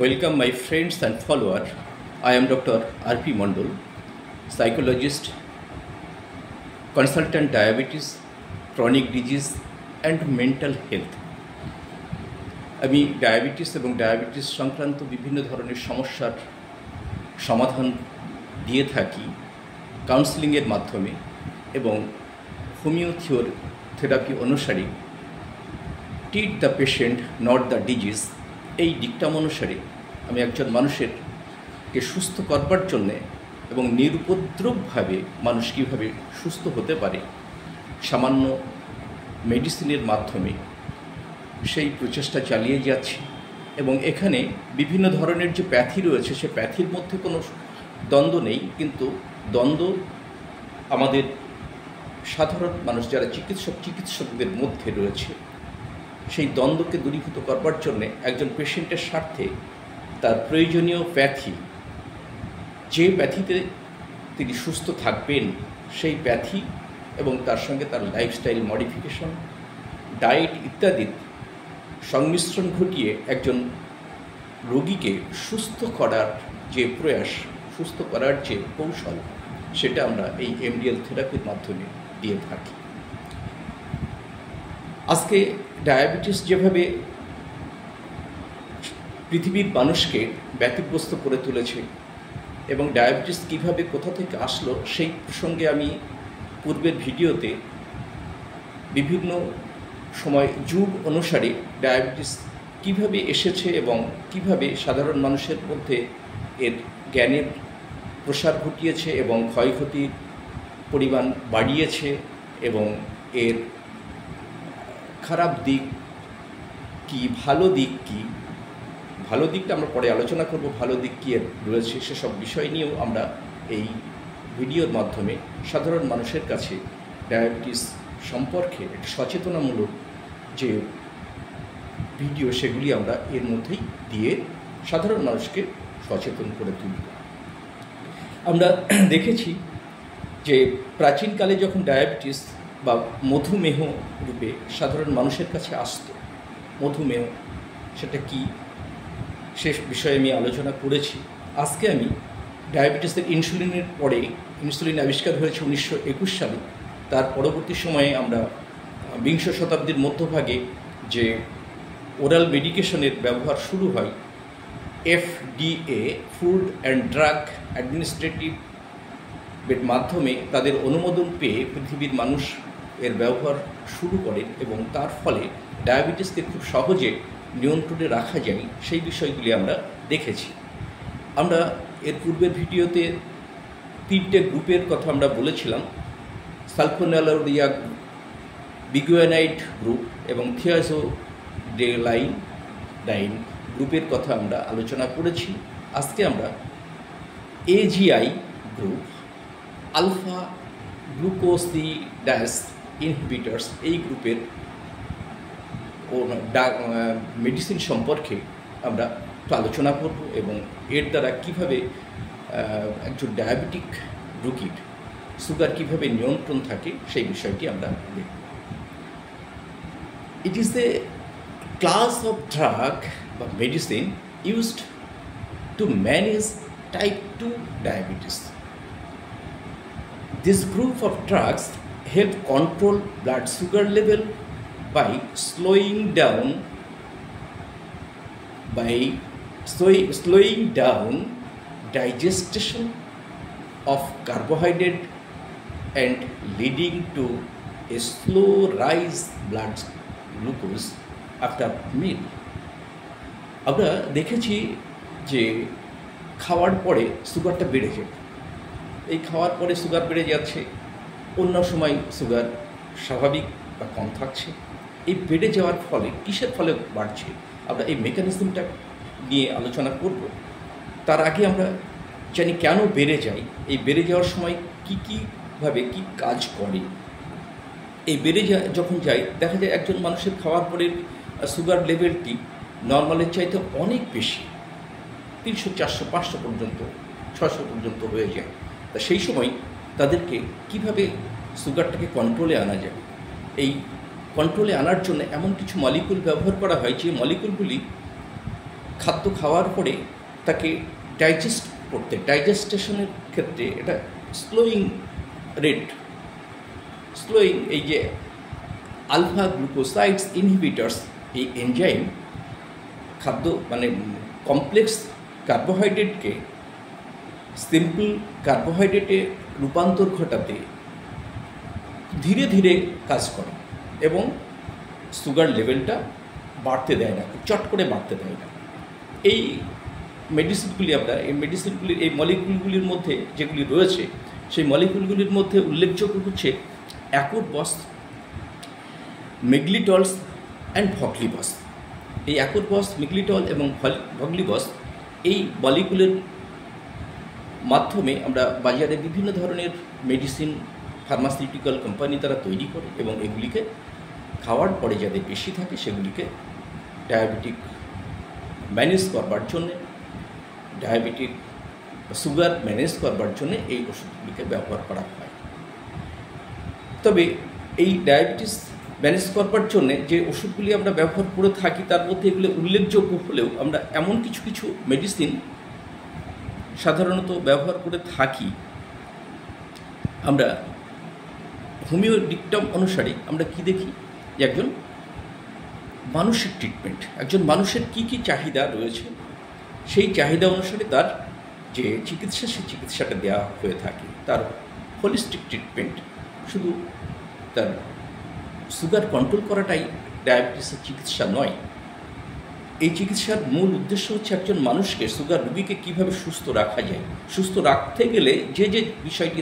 Welcome my friends and followers. I am Dr. R.P. Mondol, psychologist, consultant diabetes, chronic disease and mental health. আমি diabetes এবং diabetes সংক্রান্ত বিভিন্ন ধরনের সমস্যার সমাধান দিয়ে থাকি কাউন্সেলিংয়ের মাধ্যমে এবং হোমিওথেরাপি অনুসারে treat the patient not the disease এই ডিকটাম অনুসারে আমি একজন মানুষকে সুস্থ করবার জন্যে এবং নিরুপদ্রবভাবে মানুষ কীভাবে সুস্থ হতে পারে সামান্য মেডিসিনের মাধ্যমে সেই প্রচেষ্টা চালিয়ে যাচ্ছি। এবং এখানে বিভিন্ন ধরনের যে প্যাথি রয়েছে সে প্যাথির মধ্যে কোনো দ্বন্দ্ব নেই, কিন্তু দ্বন্দ্ব আমাদের সাধারণ মানুষ যারা চিকিৎসকদের মধ্যে রয়েছে সেই দ্বন্দ্বকে দূরীভূত করবার জন্যে একজন পেশেন্টের স্বার্থে তার প্রয়োজনীয় প্যাথি, যে প্যাথিতে তিনি সুস্থ থাকবেন সেই প্যাথি এবং তার সঙ্গে তার লাইফস্টাইল মডিফিকেশন, ডায়েট ইত্যাদির সংমিশ্রণ ঘটিয়ে একজন রোগীকে সুস্থ করার যে প্রয়াস, সুস্থ করার যে কৌশল, সেটা আমরা এই এমডিএল থেরাপির মাধ্যমে দিয়ে থাকি। আজকে ডায়াবেটিস যেভাবে পৃথিবীর মানুষকে ব্যতিগ্রস্ত করে তুলেছে এবং ডায়াবেটিস কীভাবে কোথা থেকে আসলো সেই প্রসঙ্গে আমি পূর্বের ভিডিওতে বিভিন্ন সময় যুগ অনুসারে ডায়াবেটিস কীভাবে এসেছে এবং কীভাবে সাধারণ মানুষের মধ্যে এর জ্ঞানের প্রসার ঘটিয়েছে এবং ক্ষয়ক্ষতির পরিমাণ বাড়িয়েছে এবং এর খারাপ দিক কি, ভালো দিক কি, ভালো দিকটা আমরা পরে আলোচনা করব, ভালো দিক কী এর রয়েছে সেসব বিষয় নিয়েও আমরা এই ভিডিওর মাধ্যমে সাধারণ মানুষের কাছে ডায়াবেটিস সম্পর্কে একটা সচেতনামূলক যে ভিডিও সেগুলি আমরা এর মধ্যেই দিয়ে সাধারণ মানুষকে সচেতন করে তুলব। আমরা দেখেছি যে প্রাচীনকালে যখন ডায়াবেটিস বা মধুমেহ রূপে সাধারণ মানুষের কাছে আসতো, মধুমেহ সেটা কি সে বিষয়ে আমি আলোচনা করেছি। আজকে আমি ডায়াবেটিসের ইনসুলিনের পরে, ইনসুলিন আবিষ্কার হয়েছে 1921 সালে, তার পরবর্তী সময়ে আমরা বিংশ শতাব্দীর মধ্যভাগে যে ওরাল মেডিকেশনের ব্যবহার শুরু হয়, FDA ফুড অ্যান্ড ড্রাগ অ্যাডমিনিস্ট্রেটিভের মাধ্যমে তাদের অনুমোদন পেয়ে পৃথিবীর মানুষ এর ব্যবহার শুরু করেন এবং তার ফলে ডায়াবেটিসকে খুব সহজে নিয়ন্ত্রণে রাখা যায় সেই বিষয়গুলি আমরা দেখেছি। আমরা এর পূর্বের ভিডিওতে 3টে গ্রুপের কথা আমরা বলেছিলাম, সালফোনেলারিয়া বিগুয়ানাইট গ্রুপ এবং থিয়াজোডাইন গ্রুপের কথা আমরা আলোচনা করেছি। আজকে আমরা AGI গ্রুপ, আলফা গ্লুকোসিডাস ইনহিবিটার্স, এই গ্রুপের মেডিসিন সম্পর্কে আমরা আলোচনা করব এবং এর দ্বারা কীভাবে একজন ডায়াবেটিক রোগীর সুগার কীভাবে নিয়ন্ত্রণ থাকে সেই বিষয়টি আমরা দেখব। It is a class of drug or medicine used to manage type 2 diabetes. This group of drugs help control blood sugar level by slowing down digestion of carbohydrate and leading to a slow rise blood glucose after meal. আমরা দেখেছি যে খাওয়ার পরে সুগারটা বেড়ে যায়, এই খাওয়ার পরে সুগার বেড়ে যাচ্ছে, অন্য সময় সুগার স্বাভাবিক বা কম থাকছে। এই বেড়ে যাওয়ার ফলে কিসের ফলে বাড়ছে আমরা এই মেকানিজমটা নিয়ে আলোচনা করব। তার আগে আমরা জানি কেন বেড়ে যায়, এই বেড়ে যাওয়ার সময় কীভাবে কী কাজ করে। এই বেড়ে যখন যায় দেখা যায় একজন মানুষের খাওয়ার পরে সুগার লেভেলটি নর্মালের চাইতে অনেক বেশি, 300, 400, 500 পর্যন্ত, 600 পর্যন্ত হয়ে যায়। তা সেই সময় তাদেরকে কিভাবে সুগারটাকে কন্ট্রোলে আনা যায়, এই কন্ট্রোলে আনার জন্য এমন কিছু মলিকুল ব্যবহার করা হয় যে মলিকুলগুলি খাদ্য খাওয়ার পরে তাকে ডাইজেস্ট করতে, ডাইজেস্টেশনের ক্ষেত্রে এটা স্লোয়িং এই যে আলফা গ্লুকোসাইডস ইনহিবিটার্স, এই এনজাইম খাদ্য মানে কমপ্লেক্স কার্বোহাইড্রেটকে সিম্পল কার্বোহাইড্রেটে রূপান্তর ঘটাতে ধীরে ধীরে কাজ করে এবং সুগার লেভেলটা বাড়তে দেয় না, চট করে বাড়তে দেয় না। এই মেডিসিনগুলির এই মলিকুলগুলির মধ্যে যেগুলি রয়েছে, সেই মলিকুলগুলির মধ্যে উল্লেখযোগ্য হচ্ছে অ্যাকোরবস, মেগলিটলস অ্যান্ড ভগলিবস। এই অ্যাকোরবস, মেগলিটল এবং ভগলিবস এই মলিকুলের মাধ্যমে আমরা বাজারে বিভিন্ন ধরনের মেডিসিন ফার্মাসিউটিক্যাল কোম্পানি তারা তৈরি করে এবং এগুলিকে খাওয়ার পরে যাদের বেশি থাকে সেগুলিকে ডায়াবেটিক ম্যানেজ করবার জন্যে, ডায়াবেটিক সুগার ম্যানেজ করবার জন্যে এই ওষুধগুলিকে ব্যবহার করা হয়। তবে এই ডায়াবেটিস ম্যানেজ করবার জন্যে যে ওষুধগুলি আমরা ব্যবহার করে থাকি তার মধ্যে এগুলো উল্লেখযোগ্য হলেও আমরা এমন কিছু কিছু মেডিসিন সাধারণত ব্যবহার করে থাকি। আমরা হোমিও ডিকটাম অনুসারে আমরা কি দেখি যে একজন মানুষের ট্রিটমেন্ট, একজন মানুষের কি কি চাহিদা রয়েছে সেই চাহিদা অনুসারে তার যে চিকিৎসা, সেই চিকিৎসাটা দেওয়া হয়ে থাকে। তার হোলিস্টিক ট্রিটমেন্ট, শুধু তার সুগার কন্ট্রোল করাটাই ডায়াবেটিসের চিকিৎসা নয়। এই চিকিৎসার মূল উদ্দেশ্য হচ্ছে একজন মানুষকে, সুগার রোগীকে কীভাবে সুস্থ রাখা যায়। সুস্থ রাখতে গেলে যে যে বিষয়টি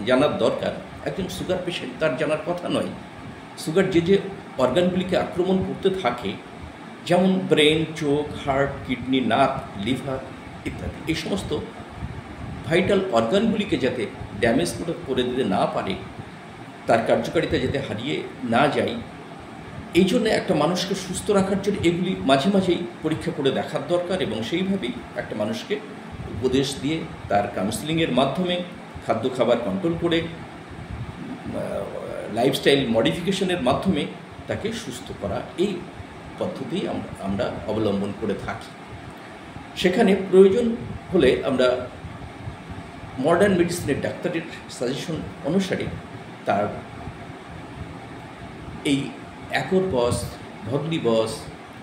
জানার দরকার একজন সুগার পেশেন্ট তার জানার কথা নয়। সুগার যে যে অর্গানগুলিকে আক্রমণ করতে থাকে, যেমন ব্রেন, চোখ, হার্ট, কিডনি, নাক, লিভার ইত্যাদি, এই সমস্ত ভাইটাল অর্গানগুলিকে যাতে ড্যামেজ করে দিতে না পারে, তার কার্যকারিতা যাতে হারিয়ে না যায়, এই জন্য একটা মানুষকে সুস্থ রাখার জন্য এগুলি মাঝে মাঝেই পরীক্ষা করে দেখার দরকার এবং সেইভাবেই একটা মানুষকে উপদেশ দিয়ে তার কাউন্সিলিংয়ের মাধ্যমে খাদ্য খাবার কন্ট্রোল করে লাইফস্টাইল মডিফিকেশনের মাধ্যমে তাকে সুস্থ করা, এই পদ্ধতি আমরা অবলম্বন করে থাকি। সেখানে প্রয়োজন হলে আমরা মডার্ন মেডিসিনের ডাক্তারের সাজেশন অনুসারে তার এই অ্যাকোরবস, ভগলিবস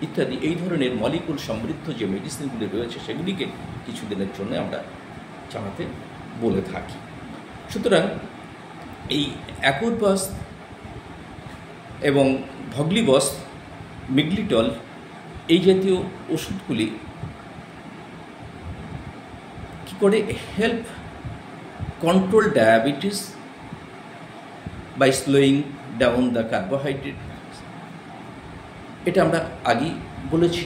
ইত্যাদি এই ধরনের মলিকুল সমৃদ্ধ যে মেডিসিনগুলি রয়েছে সেগুলিকে কিছুদিনের জন্য আমরা চালাতে বলে থাকি। সুতরাং এই অ্যাকোরবস এবং ভগলিবস, মেগলিটল এই জাতীয় ওষুধগুলি কী করে help control diabetes by slowing down the carbohydrate. এটা আমরা আগেই বলেছি।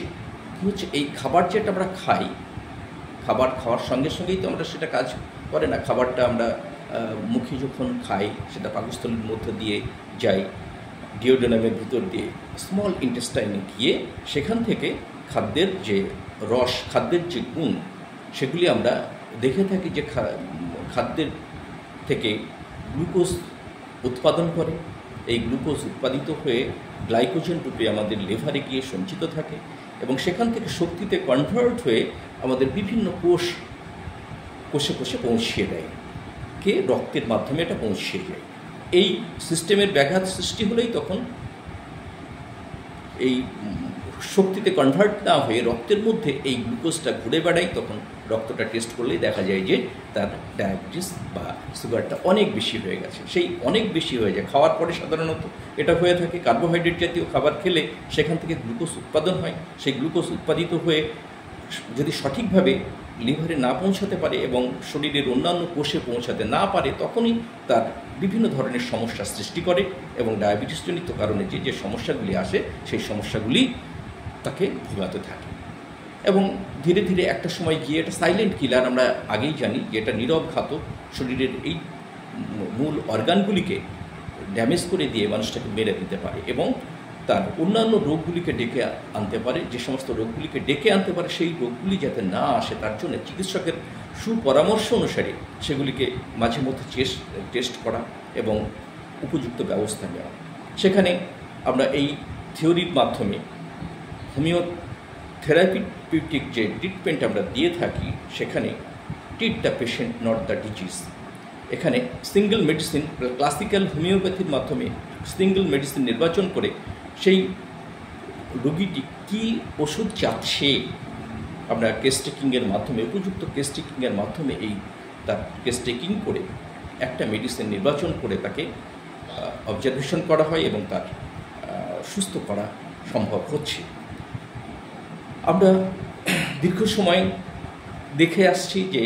কী হচ্ছে, এই খাবার যেটা আমরা খাই, খাবার খাওয়ার সঙ্গে সঙ্গেই তো আমরা সেটা কাজ করে না। খাবারটা আমরা মুখে যখন খাই সেটা পাকস্থলীর মধ্যে দিয়ে যাই, ডিওডেনামের ভিতর দিয়ে স্মল ইন্টেস্টাইনে গিয়ে সেখান থেকে খাদ্যের যে রস, খাদ্যের যে গুণ, সেগুলি আমরা দেখে থাকি যে খাদ্যের থেকে গ্লুকোজ উৎপাদন করে। এই গ্লুকোজ উৎপাদিত হয়ে গ্লাইকোজেন রূপে আমাদের লিভারে গিয়ে সঞ্চিত থাকে এবং সেখান থেকে শক্তিতে কনভার্ট হয়ে আমাদের বিভিন্ন কোষে কোষে পৌঁছিয়ে দেয়, কে রক্তের মাধ্যমে এটা পৌঁছিয়ে যায়। এই সিস্টেমের ব্যাঘাত সৃষ্টি হলেই তখন এই শক্তিতে কনভার্ট না হয়ে রক্তের মধ্যে এই গ্লুকোজটা ঘুরে বেড়ায়, তখন রক্তটা টেস্ট করলেই দেখা যায় যে তার ডায়াবেটিস বা সুগারটা অনেক বেশি হয়ে গেছে। সেই অনেক বেশি হয়ে যায় খাওয়ার পরে সাধারণত এটা হয়ে থাকে। কার্বোহাইড্রেট জাতীয় খাবার খেলে সেখান থেকে গ্লুকোজ উৎপাদন হয়। সেই গ্লুকোজ উৎপাদিত হয়ে যদি সঠিকভাবে লিভারে না পৌঁছাতে পারে এবং শরীরের অন্যান্য কোষে পৌঁছাতে না পারে, তখনই তার বিভিন্ন ধরনের সমস্যা সৃষ্টি করে এবং ডায়াবেটিসজনিত কারণে যে যে সমস্যাগুলি আসে সেই সমস্যাগুলি তাকে ভোগাতে থাকে এবং ধীরে ধীরে একটা সময় গিয়ে এটা সাইলেন্ট কিলার, আমরা আগেই জানি যে এটা নীরব ঘাতক, শরীরের এই মূল অর্গানগুলিকে ড্যামেজ করে দিয়ে মানুষটাকে মেরে দিতে পারে এবং তার অন্যান্য রোগগুলিকে ডেকে আনতে পারে। যে সমস্ত রোগগুলিকে ডেকে আনতে পারে সেই রোগগুলি যাতে না আসে তার জন্য চিকিৎসকের সুপরামর্শ অনুসারে সেগুলিকে মাঝে মধ্যে টেস্ট করা এবং উপযুক্ত ব্যবস্থা নেওয়া। সেখানে আমরা এই থিওরির মাধ্যমে, হোমিও থেরাপিউটিক যে ট্রিটমেন্ট আমরা দিয়ে থাকি সেখানে treat the patient not the disease. এখানে সিঙ্গেল মেডিসিন, ক্লাসিক্যাল হোমিওপ্যাথির মাধ্যমে সিঙ্গেল মেডিসিন নির্বাচন করে সেই রোগীটি কী ওষুধ চাচ্ছে আমরা কেস টেকিংয়ের মাধ্যমে, উপযুক্ত কেস টেকিংয়ের মাধ্যমে তার কেস টেকিং করে একটা মেডিসিন নির্বাচন করে তাকে অবজারভেশন করা হয় এবং তার সুস্থ করা সম্ভব হচ্ছে। আমরা দীর্ঘ সময় দেখে আসছি যে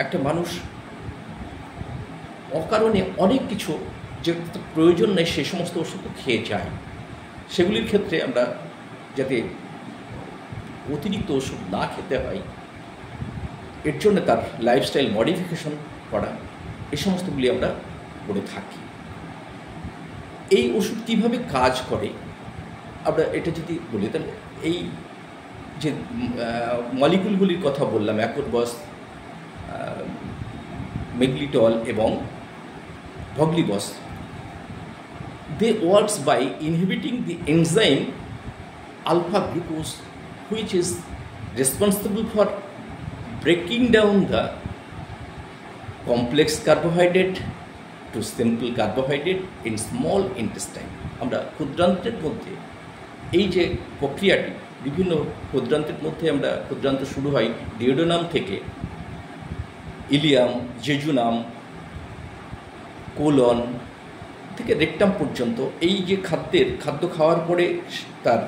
একটা মানুষ অকারণে অনেক কিছু যে প্রয়োজন নেই সে সমস্ত ওষুধ খেয়ে যায়। সেগুলির ক্ষেত্রে আমরা যাতে অতিরিক্ত ওষুধ না খেতে হয় এর জন্য তার লাইফস্টাইল মডিফিকেশন করা, এই সমস্তগুলি আমরা করে থাকি। এই ওষুধ কীভাবে কাজ করে আমরা এটা যদি বলি, তাহলে এই যে মলিকুলগুলির কথা বললাম, অ্যাকোরবস, মেগলিটল এবং ভগলিবস, they works by inhibiting the enzyme alpha glucose, which is responsible for breaking down the complex carbohydrate to simple carbohydrate in small intestine। আমরা ক্ষুদ্রান্ত্রের মধ্যে এই যে প্রক্রিয়াটি, বিভিন্ন ক্ষুদ্রান্ত্রের মধ্যে আমরা ক্ষুদ্রান্ত শুরু হয় ডিওডোনাম থেকে, ইলিয়াম, জেজুনাম, কোলন থেকে রেকটাম পর্যন্ত এই যে খাদ্য খাওয়ার পরে তার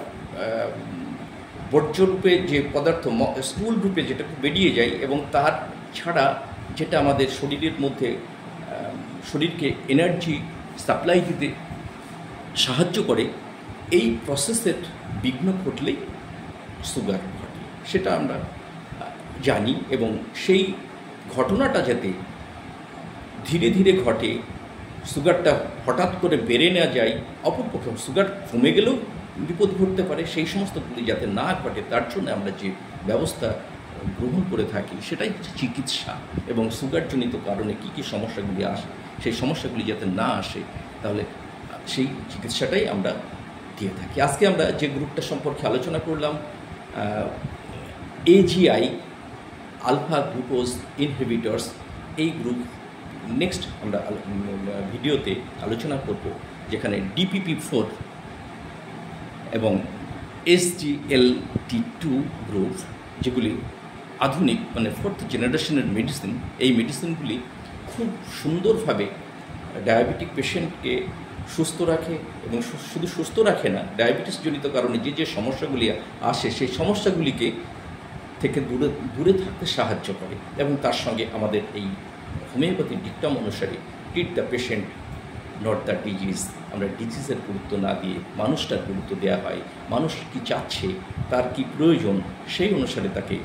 বর্জ্যরূপে যে পদার্থ স্টুল রূপে যেটা বেরিয়ে যায় এবং তার ছাড়া যেটা আমাদের শরীরের মধ্যে শরীরকে এনার্জি সাপ্লাই দিতে সাহায্য করে, এই প্রসেসের বিঘ্ন ঘটলেই সুগার ঘটে, সেটা আমরা জানি। এবং সেই ঘটনাটা যাতে ধীরে ধীরে ঘটে, সুগারটা হঠাৎ করে বেড়ে না যায়, অপরপক্ষে সুগার কমে গেলেও বিপদ ঘটতে পারে, সেই সমস্তগুলি যাতে না ঘটে তার জন্য আমরা যে ব্যবস্থা গ্রহণ করে থাকি সেটাই হচ্ছে চিকিৎসা। এবং সুগারজনিত কারণে কী কী সমস্যাগুলি আসে সেই সমস্যাগুলি যাতে না আসে, তাহলে সেই চিকিৎসাটাই আমরা দিয়ে থাকি। আজকে আমরা যে গ্রুপটা সম্পর্কে আলোচনা করলাম, AGI আলফা গ্লুকোজ ইনহিবিটরস, এই গ্রুপ নেক্সট আমরা ভিডিওতে আলোচনা করব, যেখানে DPP-4 এবং SGLT2 গ্রুপ, যেগুলি আধুনিক মানে 4th জেনারেশনের মেডিসিন। এই মেডিসিনগুলি খুব সুন্দরভাবে ডায়াবেটিক পেশেন্টকে সুস্থ রাখে এবং শুধু সুস্থ রাখে না, ডায়াবেটিস জনিত কারণে যে সমস্যাগুলি আসে সেই সমস্যাগুলিকে থেকে দূরে থাকতে সাহায্য করে। এবং তার সঙ্গে আমাদের এই হোমিওপ্যাথির ডিকটাম অনুসারে treat the patient not the disease, আমরা ডিজিজের গুরুত্ব না দিয়ে মানুষটার গুরুত্ব দেওয়া হয়। মানুষ কি চাচ্ছে, তার কি প্রয়োজন, সেই অনুসারে তাকে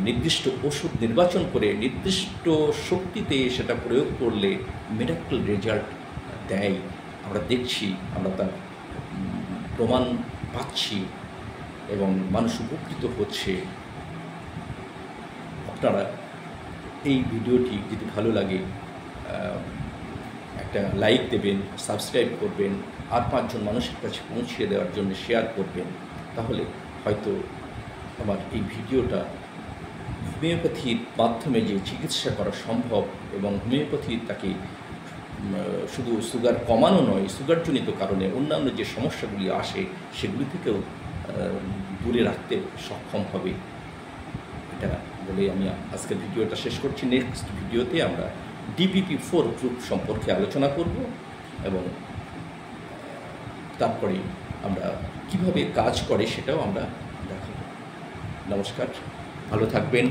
নির্দিষ্ট ওষুধ নির্বাচন করে নির্দিষ্ট শক্তিতে সেটা প্রয়োগ করলে মিরাকল রেজাল্ট দেয়। আমরা দেখছি, আমরা তার প্রমাণ পাচ্ছি এবং মানুষ উপকৃত হচ্ছে। আপনারা এই ভিডিওটি যদি ভালো লাগে একটা লাইক দেবেন, সাবস্ক্রাইব করবেন, আর 5 জন মানুষের কাছে পৌঁছে দেওয়ার জন্য শেয়ার করবেন, তাহলে হয়তো আমার এই ভিডিওটা হোমিওপ্যাথির মাধ্যমে যে চিকিৎসা করা সম্ভব এবং হোমিওপ্যাথি তাকে শুধু সুগার কমানো নয়, সুগারজনিত কারণে অন্যান্য যে সমস্যাগুলি আসে সেগুলি থেকেও দূরে রাখতে সক্ষম হবে। এটা বলে আমি আজকের ভিডিওটা শেষ করছি। নেক্সট ভিডিওতে আমরা DPP-4 গ্রুপ সম্পর্কে আলোচনা করব এবং তারপরে আমরা কিভাবে কাজ করে সেটাও আমরা দেখাবো। নমস্কার, ভালো থাকবেন।